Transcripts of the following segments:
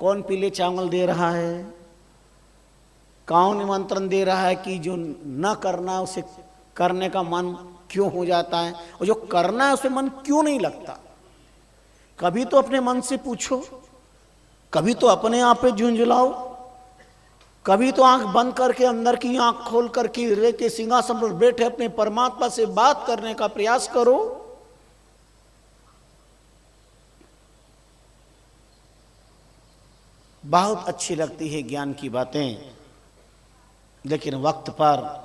कौन पीले चावल दे रहा है? कौन निमंत्रण दे रहा है कि जो न करना उसे करने का मन क्यों हो जाता है, और जो करना है उसे मन क्यों नहीं लगता? कभी तो अपने मन से पूछो, कभी तो अपने आप पे झुंझलाओ, कभी तो आंख बंद करके अंदर की आंख खोल करके हृदय के सिंहासन पर बैठे अपने परमात्मा से बात करने का प्रयास करो। बहुत अच्छी लगती है ज्ञान की बातें, लेकिन वक्त पर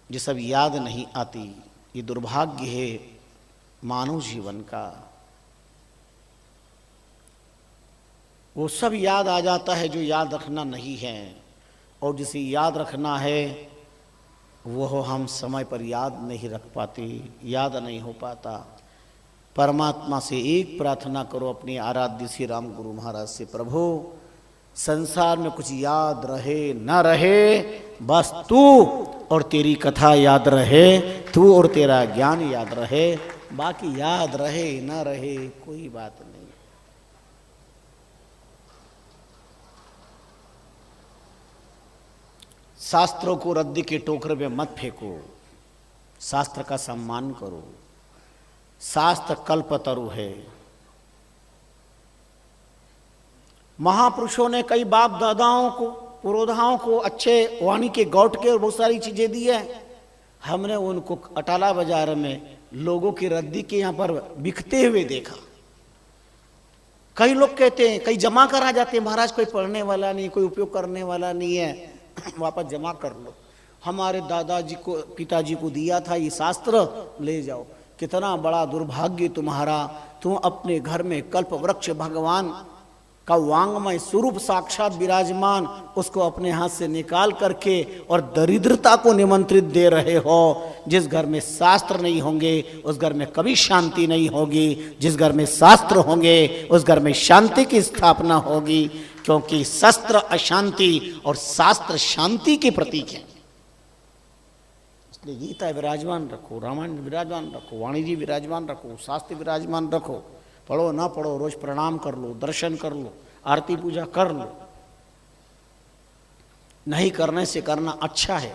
ये सब याद नहीं आती। ये दुर्भाग्य है मानव जीवन का। वो सब याद आ जाता है जो याद रखना नहीं है, और जिसे याद रखना है वो हम समय पर याद नहीं रख पाते, याद नहीं हो पाता। परमात्मा से एक प्रार्थना करो अपने आराध्य श्री राम गुरु महाराज से, प्रभु संसार में कुछ याद रहे न रहे, बस तू और तेरी कथा याद रहे, तू और तेरा ज्ञान याद रहे, बाकी याद रहे न रहे कोई बात नहीं। शास्त्रों को रद्दी के टोकरे में मत फेंको, शास्त्र का सम्मान करो। शास्त्र कल्पतरु है। महापुरुषों ने कई बाप दादाओं को, पुरोधाओं को अच्छे वाणी के गौट के और बहुत सारी चीजें दी है। हमने उनको अटाला बाजार में लोगों की रद्दी के यहाँ पर बिकते हुए देखा। कई लोग कहते हैं, कई जमा करा जाते हैं, महाराज कोई पढ़ने वाला नहीं, कोई उपयोग करने वाला नहीं है, वापस जमा कर लो। हमारे दादाजी को, पिताजी को दिया था ये शास्त्र, ले जाओ। कितना बड़ा दुर्भाग्य तुम्हारा, तुम अपने घर में कल्प वृक्ष भगवान का वांगमय स्वरूप साक्षात विराजमान, उसको अपने हाथ से निकाल करके और दरिद्रता को निमंत्रित दे रहे हो। जिस घर में शास्त्र नहीं होंगे उस घर में कभी शांति नहीं होगी, जिस घर में शास्त्र होंगे उस घर में शांति की स्थापना होगी, क्योंकि शस्त्र अशांति और शास्त्र शांति के प्रतीक हैं। इसलिए गीता विराजमान रखो, रामायण विराजमान रखो, वाणी जी विराजमान रखो, शास्त्र विराजमान रखो। पढ़ो ना पढ़ो, रोज प्रणाम कर लो, दर्शन कर लो, आरती पूजा कर लो। नहीं करने से करना अच्छा है।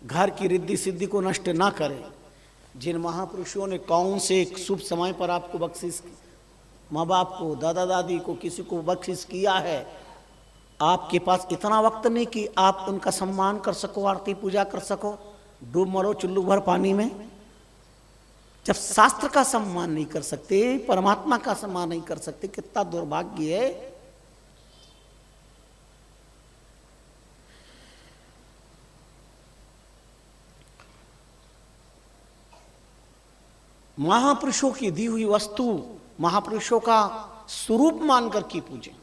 घर की रिद्धि सिद्धि को नष्ट ना करें। जिन महापुरुषों ने कौन से शुभ समय पर आपको बख्शिश, माँ बाप को, दादा दादी को, किसी को बख्शिश किया है, आपके पास इतना वक्त नहीं कि आप उनका सम्मान कर सको, आरती पूजा कर सको। डूब मरो चुल्लू भर पानी में। जब शास्त्र का सम्मान नहीं कर सकते, परमात्मा का सम्मान नहीं कर सकते, कितना दुर्भाग्य है। महापुरुषों की दी हुई वस्तु, महापुरुषों का स्वरूप मानकर की पूजें।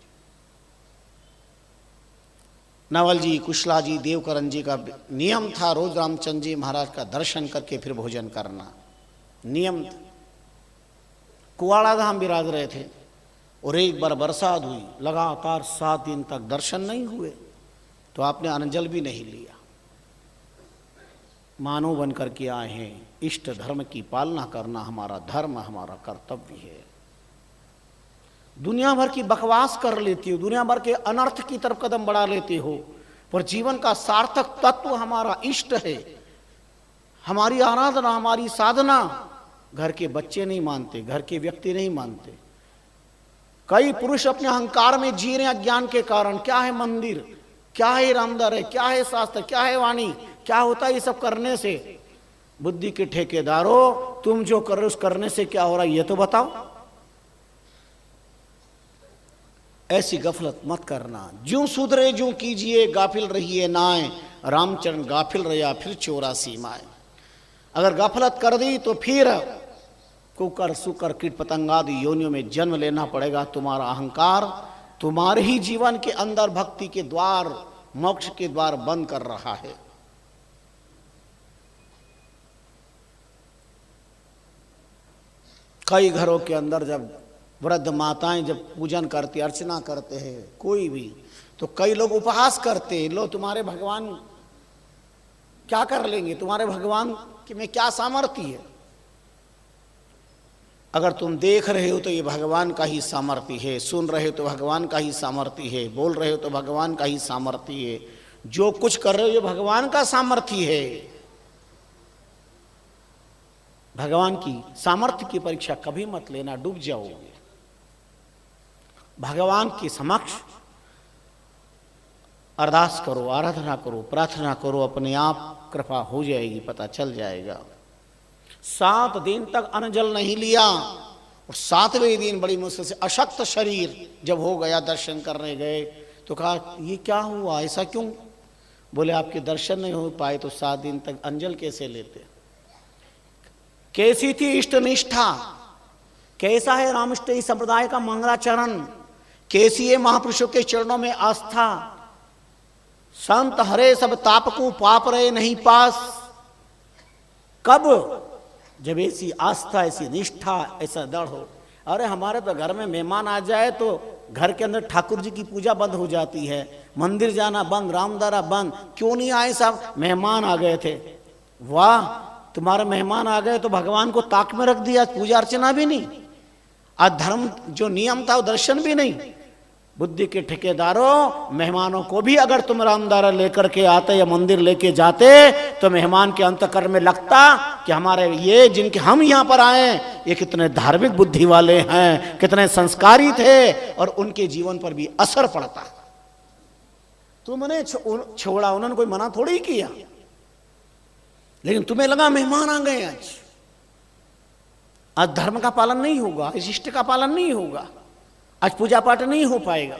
नवल जी, कुशला जी, देवकरण जी का नियम था रोज रामचंद्र जी महाराज का दर्शन करके फिर भोजन करना, नियम था। कुआड़ा धाम विराज रहे थे और एक बार बरसात हुई, लगातार 7 दिन तक दर्शन नहीं हुए, तो आपने अन्न भी नहीं लिया। मानव बन करके आए हैं, इष्ट धर्म की पालना करना हमारा धर्म, हमारा कर्तव्य है। दुनिया भर की बकवास कर लेती हो, दुनिया भर के अनर्थ की तरफ कदम बढ़ा लेते हो, पर जीवन का सार्थक तत्व हमारा इष्ट है, हमारी आराधना, हमारी साधना। घर के बच्चे नहीं मानते, घर के व्यक्ति नहीं मानते। कई पुरुष अपने अहंकार में जी रहे हैं अज्ञान के कारण। क्या है मंदिर, क्या है रामदर है, क्या है शास्त्र, क्या है वाणी, क्या होता है ये सब करने से? बुद्धि के ठेकेदारों, तुम जो कर रहे हो उस करने से क्या हो रहा है ये तो बताओ। ऐसी गफलत मत करना। ज्यों सुधरे ज्यों कीजिए, गाफिल रहिए नाए, रामचरण गाफिल रहा फिर 84 माए। अगर गफलत कर दी तो फिर कुकर सुकर कीट पतंगादि योनियों में जन्म लेना पड़ेगा। तुम्हारा अहंकार तुम्हारे ही जीवन के अंदर भक्ति के द्वार, मोक्ष के द्वार बंद कर रहा है। कई घरों के अंदर जब वृद्ध माताएं जब पूजन करती, अर्चना करते हैं कोई भी, तो कई लोग उपहास करते हैं, लो तुम्हारे भगवान क्या कर लेंगे, तुम्हारे भगवान में क्या सामर्थ्य है। अगर तुम देख रहे हो तो ये भगवान का ही सामर्थ्य है, सुन रहे हो तो भगवान का ही सामर्थ्य है, बोल रहे हो तो भगवान का ही सामर्थ्य है, जो कुछ कर रहे हो ये भगवान का सामर्थ्य है। भगवान की सामर्थ्य की परीक्षा कभी मत लेना, डूब जाओगे। भगवान के समक्ष अरदास करो, आराधना करो, प्रार्थना करो, अपने आप कृपा हो जाएगी, पता चल जाएगा। 7 दिन तक अन्न जल नहीं लिया और 7वें दिन बड़ी मुश्किल से अशक्त शरीर जब हो गया, दर्शन करने गए तो कहा ये क्या हुआ, ऐसा क्यों? बोले आपके दर्शन नहीं हो पाए तो 7 दिन तक अंजल कैसे लेते। कैसी थी इष्ट निष्ठा, कैसा है रामष्टयी संप्रदाय का मंगलाचरण, कैसी है महापुरुषों के चरणों में आस्था। संत हरे सब ताप को पाप रहे नहीं पास। कब? जब ऐसी आस्था, ऐसी निष्ठा, ऐसा दृढ़ हो। अरे हमारे तो घर में मेहमान आ जाए तो घर के अंदर ठाकुर जी की पूजा बंद हो जाती है, मंदिर जाना बंद, रामदारा बंद। क्यों नहीं आए साहब? मेहमान आ गए थे। वाह, तुम्हारे मेहमान आ गए तो भगवान को ताक में रख दिया, पूजा अर्चना भी नहीं, आज धर्म जो नियम था वो दर्शन भी नहीं। बुद्धि के ठेकेदारों, मेहमानों को भी अगर तुम रामदारा लेकर के आते या मंदिर लेके जाते तो मेहमान के अंतःकरण में लगता कि हमारे ये जिनके हम यहाँ पर आए ये कितने धार्मिक बुद्धि वाले हैं, कितने संस्कारी थे, और उनके जीवन पर भी असर पड़ता। तुमने छोड़ा, उन्होंने कोई मना थोड़ी किया, लेकिन तुम्हें लगा मेहमान आ गए, आज धर्म का पालन नहीं होगा, इस इष्ट का पालन नहीं होगा, आज पूजा पाठ नहीं हो पाएगा।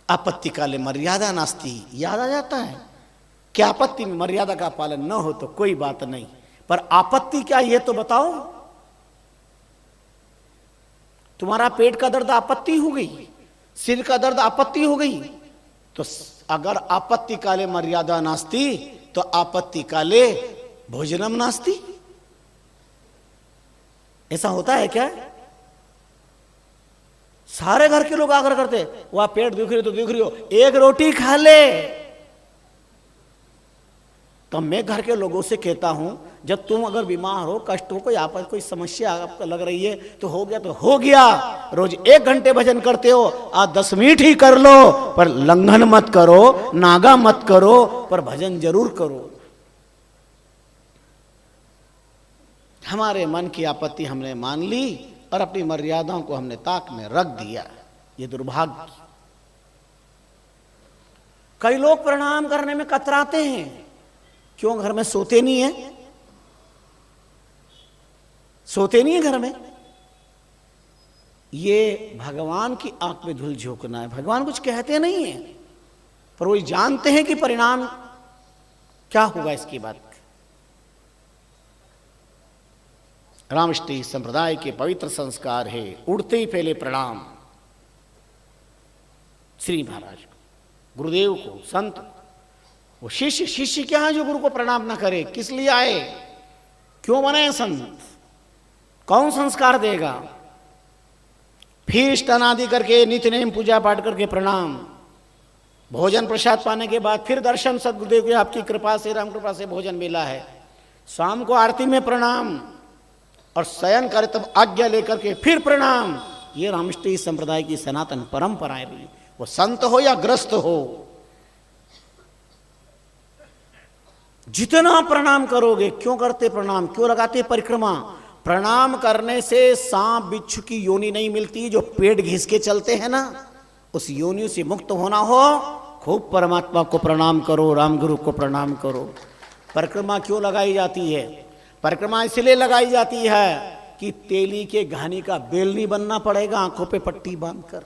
आपत्ति काले मर्यादा नास्ति, याद आ जाता है कि आपत्ति में मर्यादा का पालन न हो तो कोई बात नहीं, पर आपत्ति क्या ये तो बताओ। तुम्हारा पेट का दर्द आपत्ति हो गई, सिर का दर्द आपत्ति हो गई, तो अगर आपत्ति काले मर्यादा नास्ति तो आपत्ति काले भोजनम नास्ति। ऐसा होता है क्या? सारे घर के लोग आग्रह करते, वह पेट दुख रही तो दुख रही हो, एक रोटी खा ले। तो मैं घर के लोगों से कहता हूं, जब तुम अगर बीमार हो, कष्ट हो, कोई आपस कोई समस्या आपको लग रही है तो हो गया तो हो गया। रोज 1 घंटे भजन करते हो, आज 10 मिनट ही कर लो, पर लंघन मत करो, नागा मत करो, पर भजन जरूर करो। हमारे मन की आपत्ति हमने मान ली और अपनी मर्यादाओं को हमने ताक में रख दिया, ये दुर्भाग्य। कई लोग प्रणाम करने में कतराते हैं, क्यों? घर में सोते नहीं है, सोते नहीं है घर में। ये भगवान की आंख में धूल झोंकना है। भगवान कुछ कहते नहीं है, पर वो जानते हैं कि परिणाम क्या होगा इसकी बात। रामष्टयी संप्रदाय के पवित्र संस्कार है, उड़ते ही पहले प्रणाम श्री महाराज को, गुरुदेव को, संत को। वो शिष्य क्या है जो गुरु को प्रणाम ना करे? किस लिए आए, क्यों बने संत, कौन संस्कार देगा? फीस अनादि करके नित्य नेम पूजा पाठ करके प्रणाम, भोजन प्रसाद पाने के बाद फिर दर्शन, सदगुरुदेव की आपकी कृपा से, राम कृपा से भोजन मिला है, शाम को आरती में प्रणाम, और शयन करे तब आज्ञा लेकर के फिर प्रणाम। ये रामष्टयी संप्रदाय की सनातन परंपराएं रही, वो संत हो या ग्रस्त हो। जितना प्रणाम करोगे, क्यों करते प्रणाम, क्यों लगाते परिक्रमा? प्रणाम करने से सांप बिच्छू की योनि नहीं मिलती, जो पेट घिस के चलते हैं ना, उस योनि से मुक्त होना हो, खूब परमात्मा को प्रणाम करो, रामगुरु को प्रणाम करो। परिक्रमा क्यों लगाई जाती है? परिक्रमा इसलिए लगाई जाती है कि तेली के घानी का बेल नहीं बनना पड़ेगा आंखों पे पट्टी बांधकर।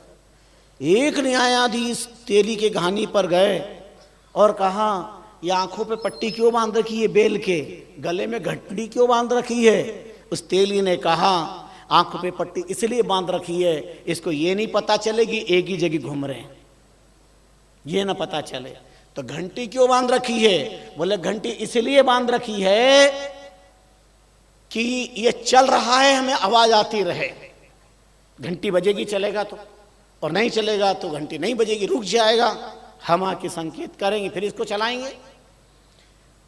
एक न्यायाधीश तेली के घानी पर गए और कहा, ये आंखों पे पट्टी क्यों बांध रखी है, बेल के गले में घंटी क्यों बांध रखी है? उस तेली ने कहा, आंखों पे पट्टी इसलिए बांध रखी है, इसको ये नहीं पता चले कि एक ही जगह घूम रहे हैं, ये ना पता चले। तो घंटी क्यों बांध रखी है? बोले घंटी इसलिए बांध रखी है कि ये चल रहा है, हमें आवाज आती रहे। घंटी बजेगी चलेगा तो, और नहीं चलेगा तो घंटी नहीं बजेगी, रुक जाएगा, हम आके संकेत करेंगे, फिर इसको चलाएंगे।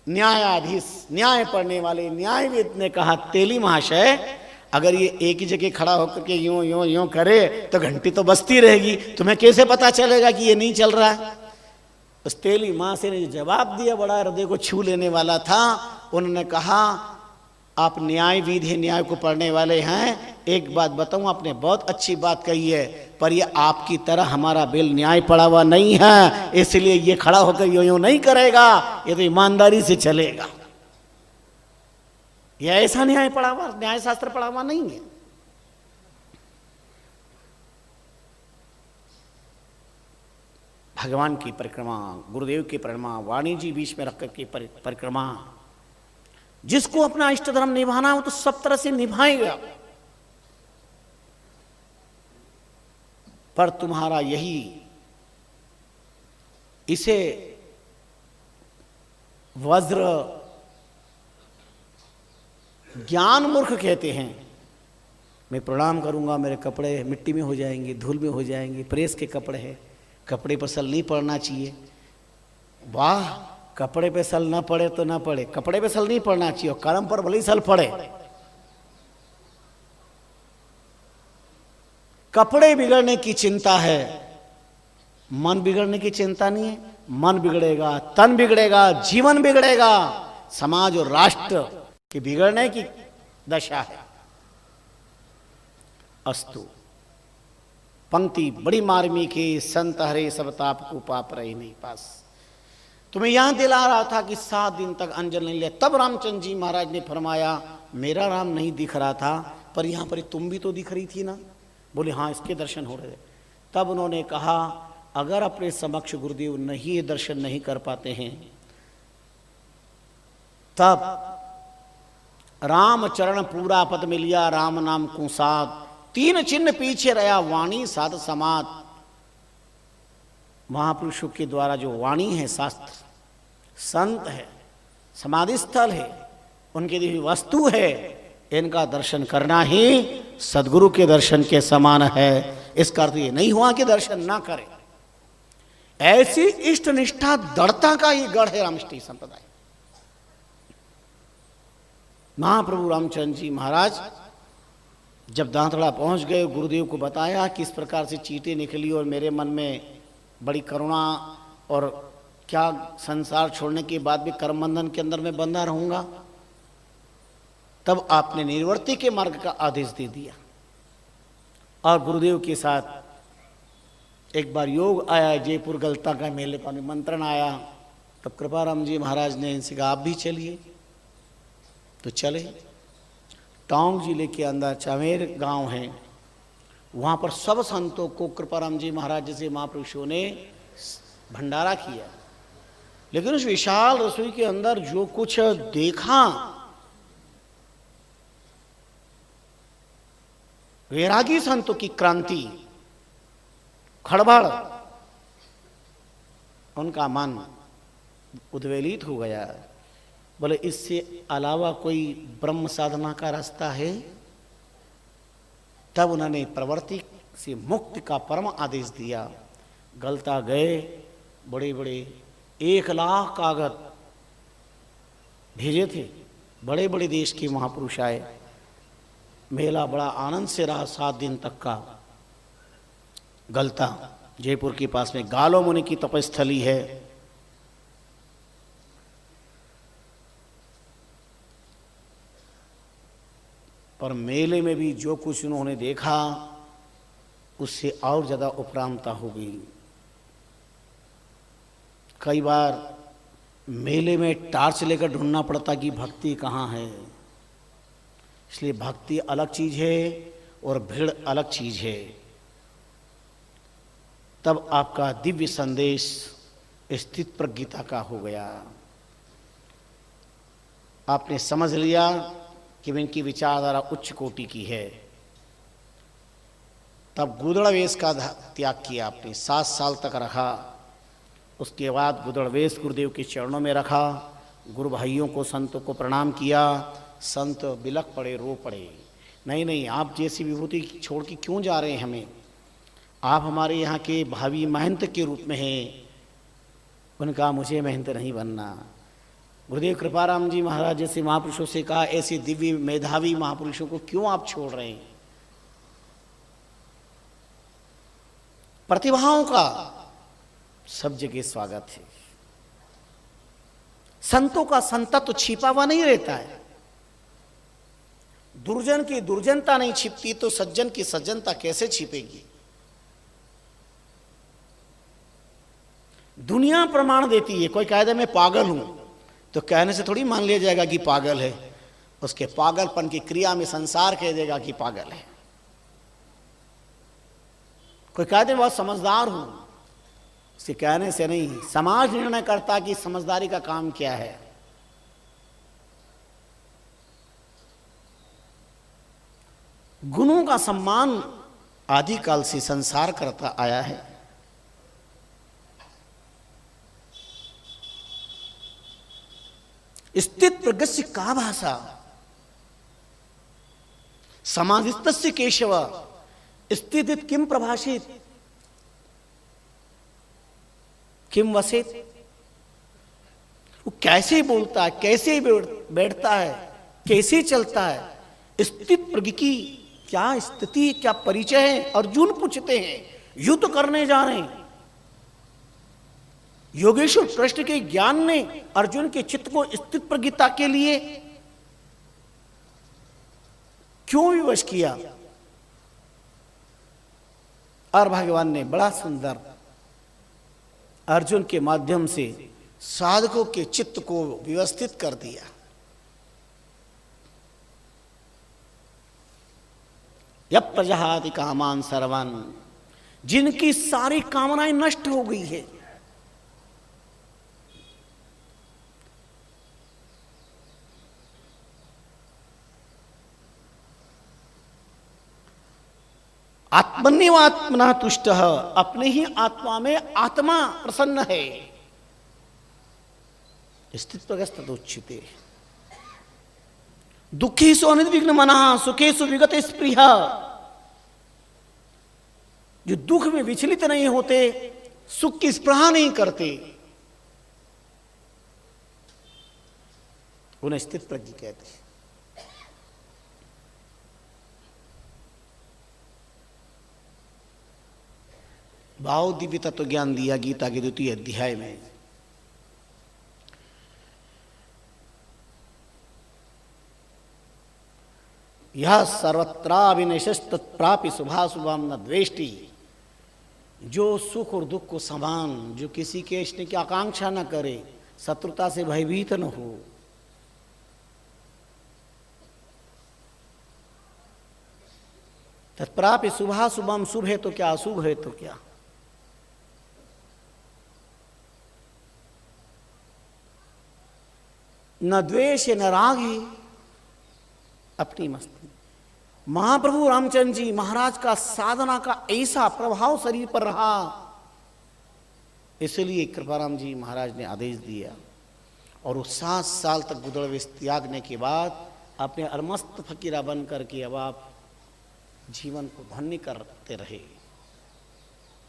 न्यायाधीश, न्याय पढ़ने वाले न्यायविद ने कहा, तेली महाशय अगर ये एक ही जगह खड़ा होकर के यूं यूं यूं करे तो घंटी तो बजती रहेगी, तुम्हें कैसे पता चलेगा कि ये नहीं चल रहा है। उस तेली माँ से ने जवाब दिया, बड़ा हृदय को छू लेने वाला था। उन्होंने कहा, आप न्यायविद हैं, न्याय को पढ़ने वाले हैं, एक बात बताऊं, आपने बहुत अच्छी बात कही है, पर ये आपकी तरह हमारा बिल न्याय पढ़ा हुआ नहीं है, इसलिए ये खड़ा होकर यूं यूं नहीं करेगा, ये तो ईमानदारी से चलेगा। ये ऐसा न्याय पढ़ा हुआ, न्याय शास्त्र पढ़ा हुआ नहीं है। भगवान की परिक्रमा, गुरुदेव की परिक्रमा, वाणी जी बीच में रख करके परिक्रमा, जिसको अपना इष्ट धर्म निभाना हो तो सब तरह से निभाएगा, पर तुम्हारा यही, इसे वज्र ज्ञान मूर्ख कहते हैं। मैं प्रणाम करूंगा, मेरे कपड़े मिट्टी में हो जाएंगे, धूल में हो जाएंगे, प्रेस के कपड़े हैं, कपड़े पर सल नहीं पड़ना चाहिए। वाह, कपड़े पे सल ना पड़े तो ना पड़े, कपड़े पे सल नहीं पड़ना चाहिए, और कर्म पर भले ही सल पड़े। कपड़े बिगड़ने की चिंता है, मन बिगड़ने की चिंता नहीं है। मन बिगड़ेगा, तन बिगड़ेगा, जीवन बिगड़ेगा, समाज और राष्ट्र के बिगड़ने की दशा है। अस्तु। पंक्ति बड़ी मार्मिक है, संत हरे सब ताप को पाप रहे नहीं पास। तुम्हें यहां दिला रहा था कि 7 दिन तक अंजल नहीं लिया, तब रामचंद्र जी महाराज ने फरमाया, मेरा राम नहीं दिख रहा था, पर यहां पर तुम भी तो दिख रही थी ना। बोले हाँ, इसके दर्शन हो रहे थे। तब उन्होंने कहा, अगर अपने समक्ष गुरुदेव नहीं दर्शन नहीं कर पाते हैं, तब राम चरण पूरा पद मिलिया, राम नाम को साथ, 3 चिन्ह पीछे रहा, वाणी साध समात। महापुरुषों के द्वारा जो वाणी है, शास्त्र, संत है, समाधि स्थल है, उनकी दी हुई वस्तु है, इनका दर्शन करना ही सदगुरु के दर्शन के समान है। इसका अर्थ ये नहीं हुआ कि दर्शन ना करें। ऐसी इष्ट निष्ठा दृढ़ता का ही गढ़ है रामष्टी संप्रदाय। महाप्रभु रामचंद्र जी महाराज जब दांतड़ा पहुंच गए, गुरुदेव को बताया कि इस प्रकार से चींटी निकली और मेरे मन में बड़ी करुणा, और क्या संसार छोड़ने के बाद भी कर्म बंधन के अंदर मैं बंधा रहूंगा। तब आपने निर्वर्ती के मार्ग का आदेश दे दिया, और गुरुदेव के साथ एक बार योग आया, जयपुर गलता का मेले का निमंत्रण आया। तब कृपाराम जी महाराज ने इनसे कहा, आप भी चलिए। तो चले। टोंक जिले के अंदर चमेर गांव है, वहाँ पर सब संतों को कृपाराम जी महाराज जैसे महापुरुषों ने भंडारा किया। लेकिन उस विशाल रसोई के अंदर जो कुछ देखा, वैरागी संतों की क्रांति, खड़बड़, उनका मन उद्वेलित हो गया। बोले, इससे अलावा कोई ब्रह्म साधना का रास्ता है? तब उन्होंने प्रवृत्ति से मुक्ति का परम आदेश दिया। गलता गए, बड़े बड़े 1 लाख कागज भेजे थे, बड़े बड़े देश के महापुरुष आए। मेला बड़ा आनंद से रहा 7 दिन तक का। गलता जयपुर के पास में गालो मुनि की तपस्थली है। पर मेले में भी जो कुछ उन्होंने देखा, उससे और ज़्यादा उपरामता हो गई। कई बार मेले में टार्च लेकर ढूंढना पड़ता कि भक्ति कहाँ है। इसलिए भक्ति अलग चीज़ है और भीड़ अलग चीज़ है। तब आपका दिव्य संदेश स्थित प्रज्ञता का हो गया। आपने समझ लिया कि इनकी विचारधारा उच्च कोटि की है। तब गुदड़वेश का त्याग किया आपने, 7 साल तक रखा। उसके बाद गुदड़वेश गुरुदेव के चरणों में रखा। गुरु भाइयों को, संतों को प्रणाम किया। संत बिलख पड़े, रो पड़े, नहीं नहीं, आप जैसी विभूति छोड़ के क्यों जा रहे हैं हमें? आप हमारे यहाँ के भावी महंत के रूप में हैं। उनका मुझे महंत नहीं बनना। गुरुदेव कृपाराम जी महाराज जैसे महापुरुषों से कहा, ऐसे दिव्य मेधावी महापुरुषों को क्यों आप छोड़ रहे हैं? प्रतिभाओं का सब जगह स्वागत है। संतों का संतत्व तो छिपा हुआ नहीं रहता है। दुर्जन की दुर्जनता नहीं छिपती तो सज्जन की सज्जनता कैसे छिपेगी? दुनिया प्रमाण देती है। कोई कह दे मैं पागल हूं तो कहने से थोड़ी मान लिया जाएगा कि पागल है। उसके पागलपन की क्रिया में संसार कह देगा कि पागल है। कोई कह दे बहुत समझदार हूं, उसके कहने से नहीं, समाज निर्णय करता कि समझदारी का काम क्या है। गुणों का सम्मान आदिकाल से संसार करता आया है। स्थित प्रगस्य का भाषा समाधिस्तस्य केशव स्थित किम प्रभाषित किम वसेत। वो कैसे बोलता है, कैसे बैठता है, कैसे चलता है, स्थित प्रज्ञ की क्या स्थिति, क्या परिचय है। अर्जुन पूछते हैं, युद्ध करने जा रहे हैं। योगेश्वर कृष्ण के ज्ञान ने अर्जुन के चित्त को स्थित प्रज्ञता के लिए क्यों विवश किया? और भगवान ने बड़ा सुंदर अर्जुन के माध्यम से साधकों के चित्त को व्यवस्थित कर दिया। यप प्रजहाति कामान सर्वन, जिनकी सारी कामनाएं नष्ट हो गई है। आत्मन्यवात्मना तुष्ट, अपने ही आत्मा में आत्मा प्रसन्न है। स्थित प्रगस्तोच्यते दुखेषु अनिर्विघ्न मनः सुखेषु विगत स्पृहा। जो दुख में विचलित नहीं होते, सुख की स्पृहा नहीं करते, उन्हें स्थित प्रज्ञ कहते हैं। भाव दिव्य तत्व ज्ञान दिया गीता के 2 अध्याय में। यह सर्वत्राभिनिशस्तत्प्रापि शुभाशुभम न द्वेष्टि। जो सुख और दुख को समान, जो किसी के इष्ट की आकांक्षा न करे, शत्रुता से भयभीत न हो, तत्प्रापि शुभाशुभम। शुभ है तो क्या, अशुभ है तो क्या। न द्वेष न राग है, अपनी मस्ती। महाप्रभु रामचंद्र जी महाराज का साधना का ऐसा प्रभाव शरीर पर रहा, इसलिए कृपाराम जी महाराज ने आदेश दिया। और वो 7 साल तक गुदड़वेश त्यागने के बाद अपने अलमस्त फकीरा बन करके अब आप जीवन को धन्य करते रहे,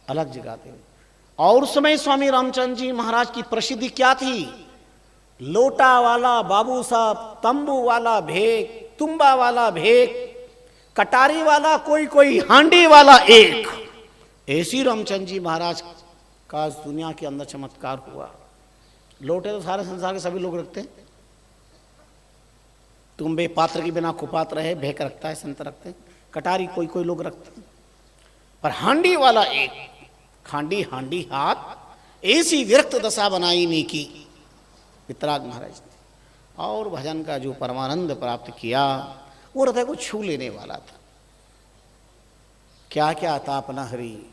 अलग जगाते हुए। और उस समय स्वामी रामचंद्र जी महाराज की प्रसिद्धि क्या थी? लोटा वाला बाबू साहब, तंबू वाला भेक, तुम्बा वाला भेक, कटारी वाला कोई कोई, हांडी वाला एक। ऐसी रामचंद्र जी महाराज का दुनिया के अंदर चमत्कार हुआ। लोटे तो सारे संसार के सभी लोग रखते हैं। तुम्बे पात्र के बिना कुपात्र है, भेक रखता है, संत रखते हैं। कटारी कोई कोई लोग रखते हैं, पर हांडी वाला एक। खांडी हांडी हाथ, ऐसी विरक्त दशा बनाई नहीं की वितराग महाराज ने। और भजन का जो परमानंद प्राप्त किया, वो हृदय को छू लेने वाला था। क्या क्या था अपना हरि।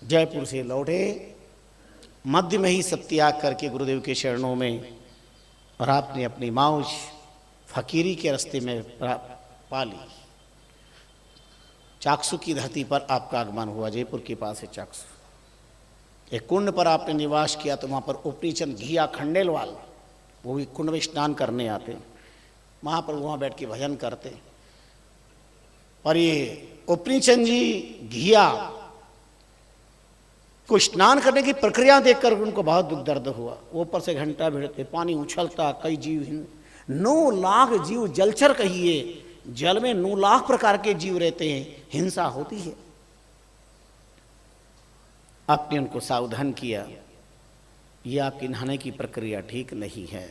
जयपुर से लौटे, मध्य में ही सब त्याग करके गुरुदेव के चरणों में, और आपने अपनी मौज फकीरी के रास्ते में पाली। चाकसू की धरती पर आपका आगमन हुआ। जयपुर के पास है चाकसू। एक कुंड पर आपने निवास किया, तो वहाँ पर उपनीचंद घिया खंडेलवाल, वो भी कुंड में स्नान करने आते, वहाँ पर वहाँ बैठ के भजन करते। और ये उपनीचंद जी घिया को स्नान करने की प्रक्रिया देखकर उनको बहुत दुख दर्द हुआ। ऊपर से घंटा भिड़ते, पानी उछलता, कई जीव 9 लाख जीव जलचर कहिए, जल में 9 लाख प्रकार के जीव रहते हैं, हिंसा होती है। आपने उनको सावधान किया, ये आपकी नहाने की प्रक्रिया ठीक नहीं है,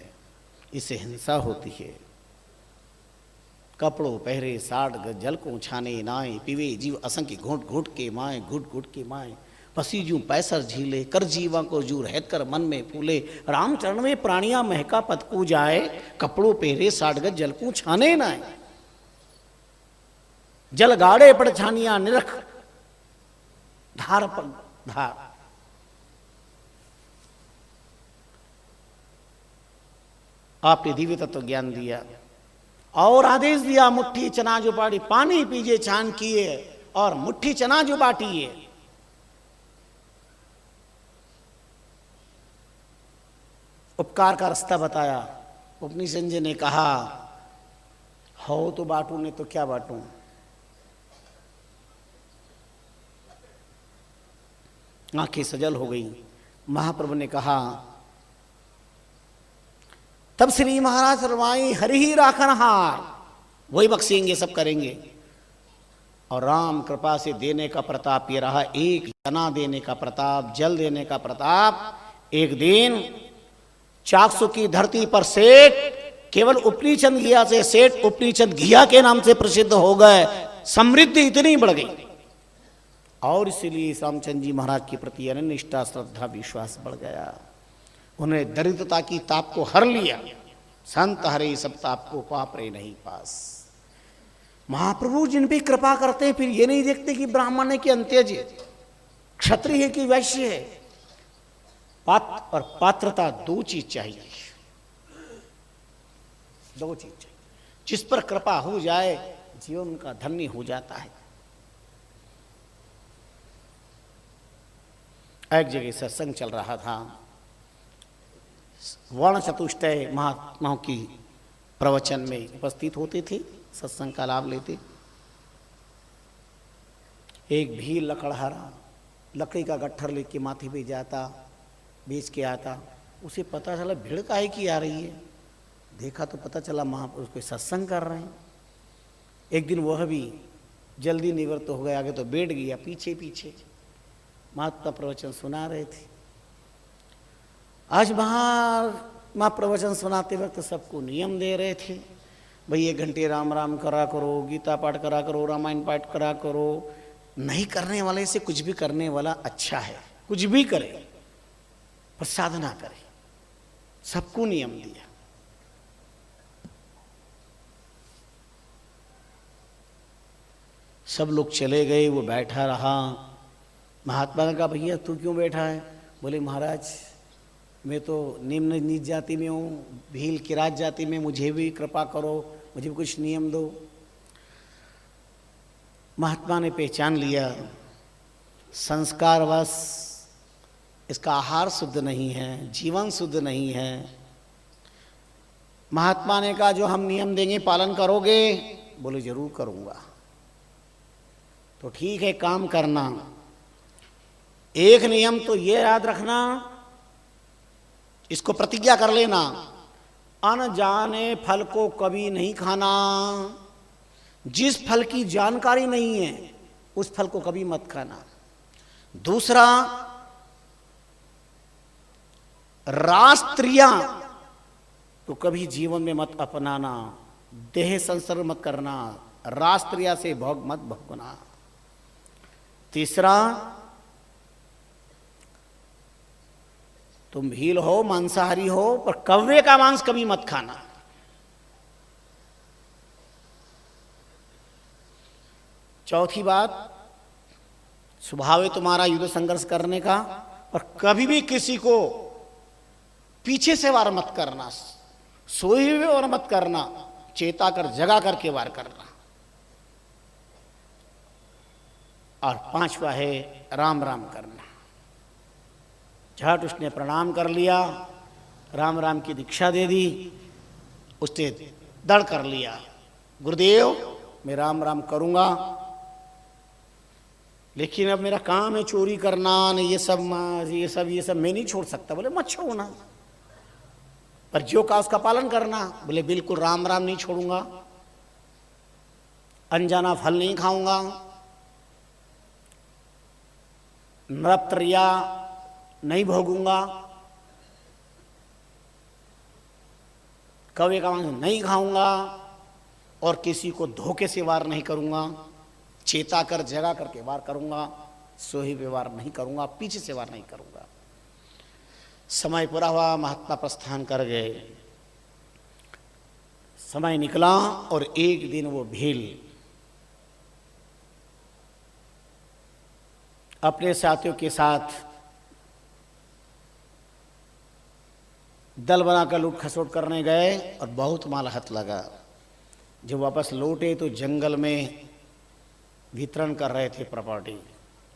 इससे हिंसा होती है। कपड़ों पहरे 60 गज जल को छाने नाए, पीवे जीव असंख्य घूट घूट के माए, घुट घुट के माए। पसी जू पैसर झीले, कर जीवा को जू रहत कर मन में फूले। रामचरण में प्राणिया महका पद को जाए, कपड़ों पहरे 60 गज जल को छाने नाए। जल गाड़े पड़ छानिया निरख, धार पर धार। आपने दिव्य तत्व ज्ञान दिया और आदेश दिया, मुट्ठी चना जो बाटी पानी पीजिए छान किए, और मुट्ठी चना जो बाटिए। उपकार का रास्ता बताया। उपनिषद जी ने कहा, हो तो बांटू, नहीं तो क्या बांटू। आंखें सजल हो गई। महाप्रभु ने कहा, तब श्री महाराज फरमाई, हरि ही राखनहार, वही बख्शेंगे, सब करेंगे। और राम कृपा से देने का प्रताप ये रहा, एक जना देने का प्रताप, जल देने का प्रताप। एक दिन चाकसू की धरती पर सेठ, केवल उपनीचंद घिया से सेठ उपनीचंद घिया के नाम से प्रसिद्ध हो गए। समृद्धि इतनी बढ़ गई, और इसलिए रामचंद्र जी महाराज के प्रति अनन्य निष्ठा, श्रद्धा, विश्वास बढ़ गया। उन्हें दरिद्रता की ताप को हर लिया। संत हरे सब ताप को, पाप रे नहीं पास। महाप्रभु जिन पे कृपा करते हैं, फिर ये नहीं देखते कि ब्राह्मण है कि अंत्यज है, क्षत्रिय है कि वैश्य है। पात्र और पात्रता 2 चीज चाहिए, 2 चीज चाहिए। जिस पर कृपा हो जाए, जीवन उनका धन्य हो जाता है। एक जगह सत्संग चल रहा था, वर्ण चतुष्टय महात्माओं की प्रवचन में उपस्थित होते थे, सत्संग का लाभ लेते। एक भील लकड़हारा लकड़ी का गट्ठर लेके माथे पे जाता, बेच के आता। उसे पता चला भीड़ काहे की आ रही है, देखा तो पता चला महापुरुष कोई सत्संग कर रहे हैं। एक दिन वह भी जल्दी निवृत्त हो गया, आगे तो बैठ गया, पीछे पीछे महात्मा प्रवचन सुना रहे थे। आज माँ प्रवचन सुनाते वक्त सबको नियम दे रहे थे, भाई 1 घंटे राम राम करा करो, गीता पाठ करा करो, रामायण पाठ करा करो। नहीं करने वाले से कुछ भी करने वाला अच्छा है, कुछ भी करे पर साधना करे। सबको नियम दिया। सब लोग चले गए, वो बैठा रहा। महात्मा ने कहा, भैया तू क्यों बैठा है? बोले, महाराज मैं तो निम्न नीच जाति में हूँ, भील किरात जाति में, मुझे भी कृपा करो, मुझे भी कुछ नियम दो। महात्मा ने पहचान लिया, संस्कारवश इसका आहार शुद्ध नहीं है, जीवन शुद्ध नहीं है। महात्मा ने कहा, जो हम नियम देंगे पालन करोगे? बोले, जरूर करूँगा। तो ठीक है, काम करना। एक नियम तो ये याद रखना, इसको प्रतिज्ञा कर लेना, अनजाने फल को कभी नहीं खाना। जिस फल की जानकारी नहीं है, उस फल को कभी मत खाना। दूसरा, राष्ट्रिया तो कभी जीवन में मत अपनाना, देह संसर्ग मत करना, राष्ट्रिया से भोग मत भोगना। तीसरा, तुम भील हो, मांसाहारी हो, पर कौवे का मांस कभी मत खाना। चौथी बात, स्वभाव है तुम्हारा युद्ध संघर्ष करने का, पर कभी भी किसी को पीछे से वार मत करना, सोए हुए वार मत करना, चेता कर जगा करके वार करना। और 5वां है राम राम करना। झट उसने प्रणाम कर लिया, राम राम की दीक्षा दे दी, उसने दृढ़ कर लिया, गुरुदेव मैं राम राम करूंगा, लेकिन अब मेरा काम है चोरी करना न, ये सब मैं नहीं छोड़ सकता। बोले मत छोड़ना, पर जो का उसका पालन करना। बोले बिल्कुल राम राम नहीं छोड़ूंगा, अनजाना फल नहीं खाऊंगा, नृत्या नहीं भोगूंगा, कौवे का मांस नहीं खाऊंगा, और किसी को धोखे से वार नहीं करूंगा, चेता कर जगा करके वार करूंगा, सोही पे वार नहीं करूंगा, पीछे से वार नहीं करूंगा। समय पूरा हुआ, महात्मा प्रस्थान कर गए। समय निकला और एक दिन वो भील अपने साथियों के साथ दल बनाकर लूट खसोट करने गए और बहुत माल हाथ लगा। जब वापस लौटे तो जंगल में वितरण कर रहे थे प्रॉपर्टी,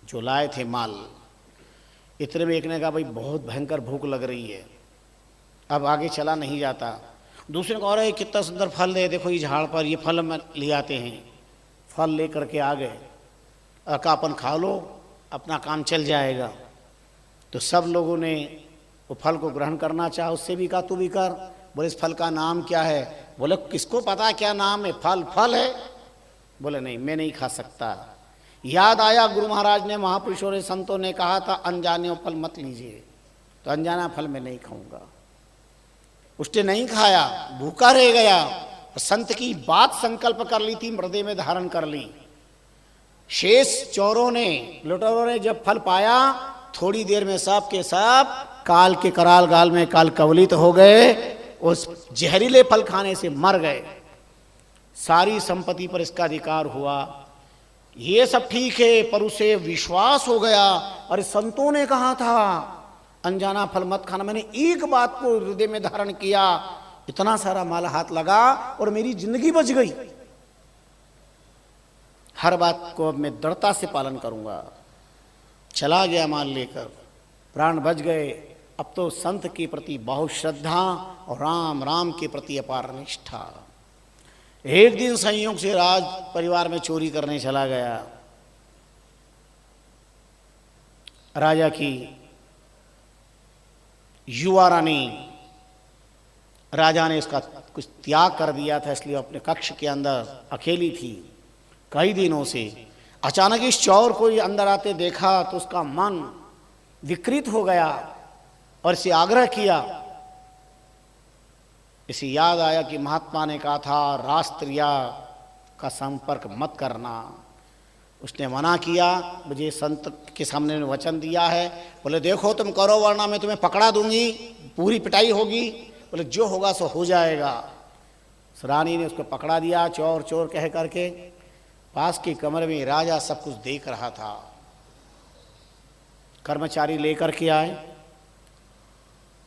जो लाए थे माल। इतने में एक ने कहा भाई बहुत भयंकर भूख लग रही है, अब आगे चला नहीं जाता। दूसरे को, अरे कितना सुंदर फल है, देखो ये झाड़ पर ये फल हम ले आते हैं। फल ले करके आ गए और कहा अपन खा लो, अपना काम चल जाएगा। तो सब लोगों ने वो फल को ग्रहण करना चाहा, उससे भी कहा तू भी कर। बोले इस फल का नाम क्या है? बोले किसको पता क्या नाम है, फल है। बोले नहीं मैं नहीं खा सकता। याद आया गुरु महाराज ने, महापुरुषों ने, संतों ने कहा था अनजाने फल मत लीजिए, तो अनजाना फल मैं नहीं खाऊंगा। उसने नहीं खाया, भूखा रह गया। संत की बात संकल्प कर ली थी, हृदय में धारण कर ली। शेष चोरों ने, लुटेरों ने जब फल पाया, थोड़ी देर में सब के सब काल के कराल गाल में काल कवलित हो गए, उस जहरीले फल खाने से मर गए। सारी संपत्ति पर इसका अधिकार हुआ। ये सब ठीक है, पर उसे विश्वास हो गया, और संतों ने कहा था अनजाना फल मत खाना। मैंने एक बात को हृदय में धारण किया, इतना सारा माल हाथ लगा और मेरी जिंदगी बच गई। हर बात को अब मैं दृढ़ता से पालन करूंगा। चला गया माल लेकर, प्राण बच गए। अब तो संत के प्रति बहुत श्रद्धा और राम राम के प्रति अपार निष्ठा। एक दिन संयोग से राज परिवार में चोरी करने चला गया। राजा की युवा रानी, राजा ने इसका कुछ त्याग कर दिया था, इसलिए अपने कक्ष के अंदर अकेली थी कई दिनों से। अचानक इस चौर को अंदर आते देखा तो उसका मन विकृत हो गया और इसे आग्रह किया। इसे याद आया कि महात्मा ने कहा था रास्त्रिया का संपर्क मत करना। उसने मना किया, मुझे संत के सामने वचन दिया है। बोले देखो तुम करो वरना मैं तुम्हें पकड़ा दूंगी, पूरी पिटाई होगी। बोले जो होगा सो हो जाएगा। रानी ने उसको पकड़ा दिया, चोर चोर कह करके। पास के कमरे में राजा सब कुछ देख रहा था। कर्मचारी लेकर के आए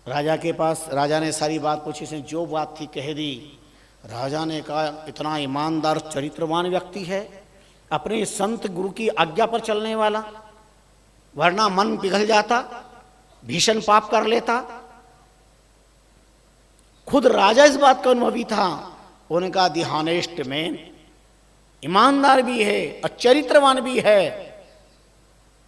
राजा के पास। राजा ने सारी बात पूछी, उसने जो बात थी कह दी। राजा ने कहा इतना ईमानदार चरित्रवान व्यक्ति है, अपने संत गुरु की आज्ञा पर चलने वाला, वरना मन पिघल जाता, भीषण पाप कर लेता। खुद राजा इस बात का अनुभवी था। उन्होंने कहा दी हॉनेस्ट मैन, ईमानदार भी है और चरित्रवान भी है।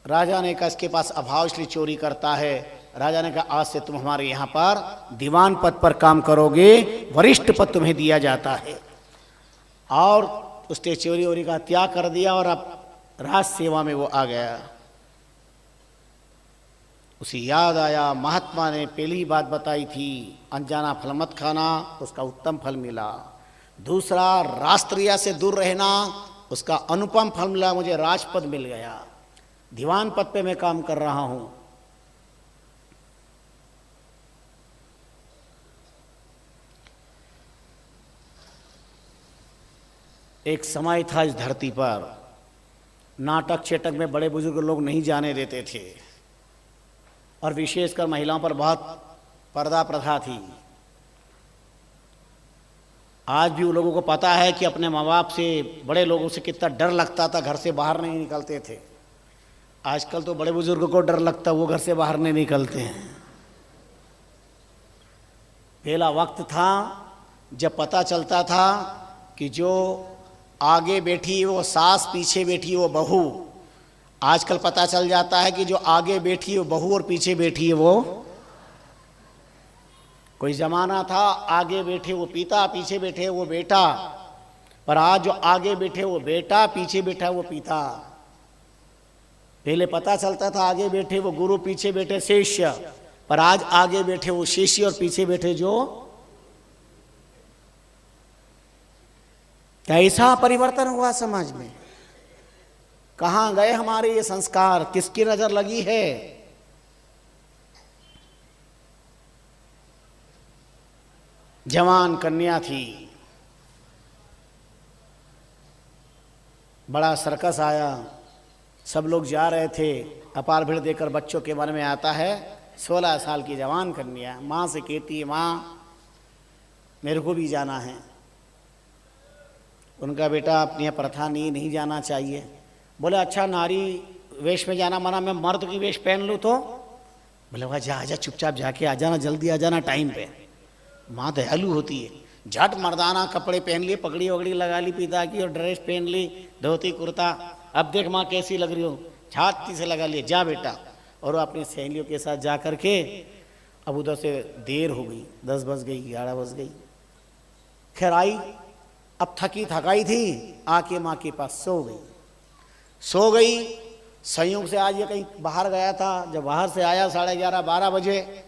राजा ने कहा इसके पास अभाव इसलिए चोरी करता है। राजा ने कहा आज से तुम हमारे यहाँ पर दीवान पद पर काम करोगे, वरिष्ठ पद तुम्हें दिया जाता है। और उसने चोरी वोरी का त्याग कर दिया और अब राज सेवा में वो आ गया। उसे याद आया महात्मा ने पहली बात बताई थी, अनजाना फल मत खाना, उसका उत्तम फल मिला। दूसरा राष्ट्रीय से दूर रहना, उसका अनुपम फल मिला, मुझे राजपद मिल गया, दीवान पद पे मैं काम कर रहा हूं। एक समय था इस धरती पर, नाटक चेटक में बड़े बुजुर्ग लोग नहीं जाने देते थे और विशेषकर महिलाओं पर बहुत पर्दा प्रथा थी। आज भी उन लोगों को पता है कि अपने माँ बाप से, बड़े लोगों से कितना डर लगता था, घर से बाहर नहीं निकलते थे। आजकल तो बड़े बुजुर्ग को डर लगता, वो घर से बाहर नहीं निकलते हैं। पहला वक्त था जब पता चलता था कि जो आगे बैठी वो सास, पीछे बैठी वो बहू, आजकल पता चल जाता है कि जो आगे बैठी है वो बहू और पीछे बैठी है वो। कोई जमाना था आगे बैठे वो पिता, पीछे बैठे वो बेटा, पर आज जो आगे बैठे वो बेटा, पीछे बैठा वो पिता। पहले पता चलता था आगे बैठे वो गुरु, पीछे बैठे शिष्य, पर आज आगे बैठे वो शिष्य और पीछे बैठे जो। कैसा परिवर्तन हुआ समाज में, कहां गए हमारे ये संस्कार, किसकी नजर लगी है। जवान कन्या थी, बड़ा सर्कस आया, सब लोग जा रहे थे, अपार भीड़ देकर बच्चों के मन में आता है 16 साल की जवान कन्या माँ से कहती है माँ मेरे को भी जाना है। उनका बेटा अपनी प्रथा नहीं जाना चाहिए। बोले अच्छा नारी वेश में जाना मना, मैं मर्द की वेश पहन लूँ तो? बोले वह जा आजा, चुपचाप जाके आ जाना, जल्दी आ जाना टाइम पे। माँ दयालु होती है, झट मर्दाना कपड़े पहन लिए, पगड़ी वगड़ी लगा ली पिता की और ड्रेस पहन ली, धोती कुर्ता। अब देख माँ कैसी लग रही हो, छाती से लगा लिए, जा बेटा। और वो अपनी सहेलियों के साथ जा कर के, अब उधर से देर हो गई, 10 बज गई, 11 बज गई। खैर आई, अब थकी थकाई थी, आके माँ के पास सो गई। संयोग से आज ये कहीं बाहर गया था, जब बाहर से आया 11:30 12 बजे,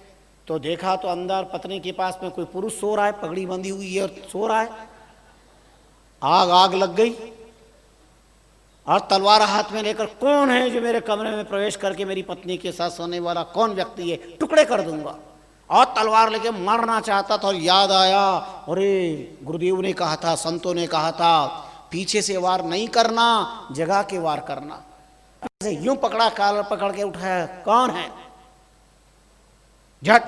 तो देखा तो अंदर पत्नी के पास में कोई पुरुष सो रहा है, पगड़ी बंधी हुई है और सो रहा है। आग लग गई और तलवार हाथ में लेकर, कौन है जो मेरे कमरे में प्रवेश करके मेरी पत्नी के साथ सोने वाला, कौन व्यक्ति है, टुकड़े कर दूंगा। और तलवार लेके मारना चाहता था और याद आया, अरे गुरुदेव ने कहा था, संतों ने कहा था, पीछे से वार नहीं करना, जगा के वार करना। यूं पकड़ा, कॉलर पकड़ के उठाया, कौन है? झट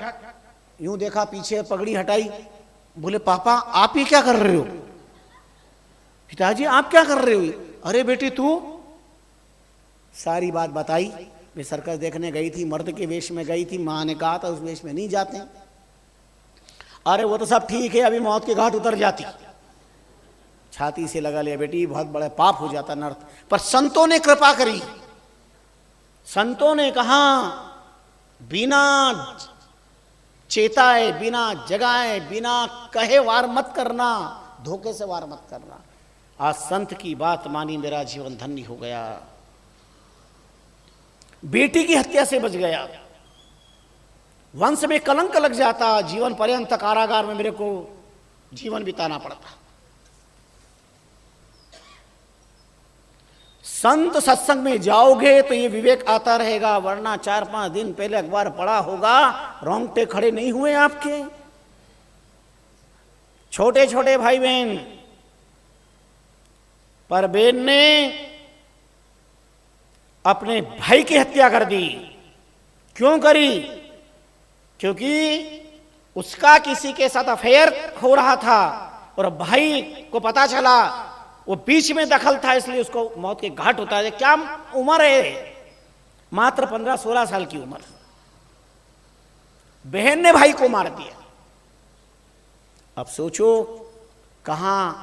यूं देखा, पीछे पगड़ी हटाई। बोले पापा आप ही क्या कर रहे हो? पिताजी आप क्या कर रहे हो? अरे बेटी तू। सारी बात बताई, मैं सर्कस देखने गई थी, मर्द के वेश में गई थी, माँ ने कहा था उस वेश में नहीं जाते। अरे वो तो सब ठीक है, अभी मौत के घाट उतर जाती। छाती से लगा लिया, बेटी बहुत बड़ा पाप हो जाता नर्त। पर संतों ने कृपा करी, संतों ने कहा बिना चेताए, बिना जगाए, बिना कहे वार मत करना, धोखे से वार मत करना। आज संत की बात मानी, मेरा जीवन धन्य हो गया, बेटी की हत्या से बच गया, वंश में कलंक लग जाता, जीवन पर्यंत कारागार में मेरे को जीवन बिताना पड़ता। संत सत्संग में जाओगे तो ये विवेक आता रहेगा, वरना 4-5 दिन पहले अखबार पढ़ा होगा, रोंगटे खड़े नहीं हुए आपके? छोटे छोटे भाई बहन, पर बहन ने अपने भाई की हत्या कर दी। क्यों करी? क्योंकि उसका किसी के साथ अफेयर हो रहा था और भाई को पता चला, वो बीच में दखल था, इसलिए उसको मौत के घाट उतारे। क्या उम्र है? मात्र 15-16 साल की उम्र। बहन ने भाई को मार दिया। अब सोचो कहां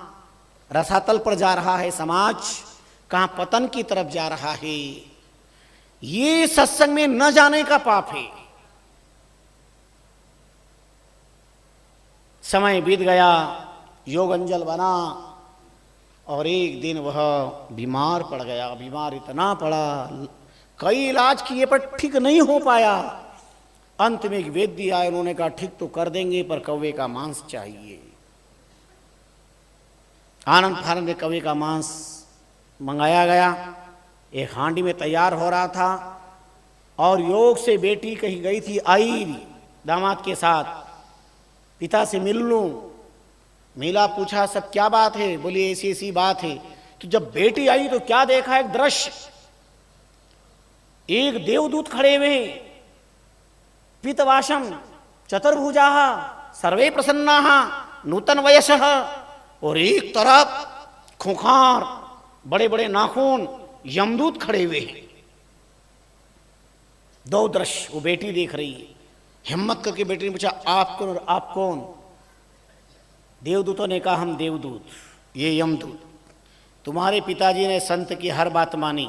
रसातल पर जा रहा है समाज, कहां पतन की तरफ जा रहा है। ये सत्संग में न जाने का पाप है। समय बीत गया, योगंजल बना और एक दिन वह बीमार पड़ गया। बीमार इतना पड़ा, कई इलाज किए पर ठीक नहीं हो पाया। अंत में एक वैद्य आए, उन्होंने कहा ठीक तो कर देंगे पर कौवे का मांस चाहिए। आनंद फानंद में कौवे का मांस मंगाया गया, एक हांडी में तैयार हो रहा था। और योग से बेटी कहीं गई थी, आई दामाद के साथ, पिता से मिल लूं। मिला, पूछा सब क्या बात है? बोली ऐसी ऐसी बात है। तो जब बेटी आई तो क्या देखा, एक दृश्य, एक देवदूत खड़े हुए, पीतवाशम चतुर्भुजा सर्वे प्रसन्ना नूतन वयसः, और एक तरफ खूंखार बड़े बड़े नाखून यमदूत खड़े हुए हैं। दो दृश्य वो बेटी देख रही है। हिम्मत करके बेटी ने पूछा आप कौन और आप कौन? देवदूतों ने कहा हम देवदूत, ये यमदूत। तुम्हारे पिताजी ने संत की हर बात मानी,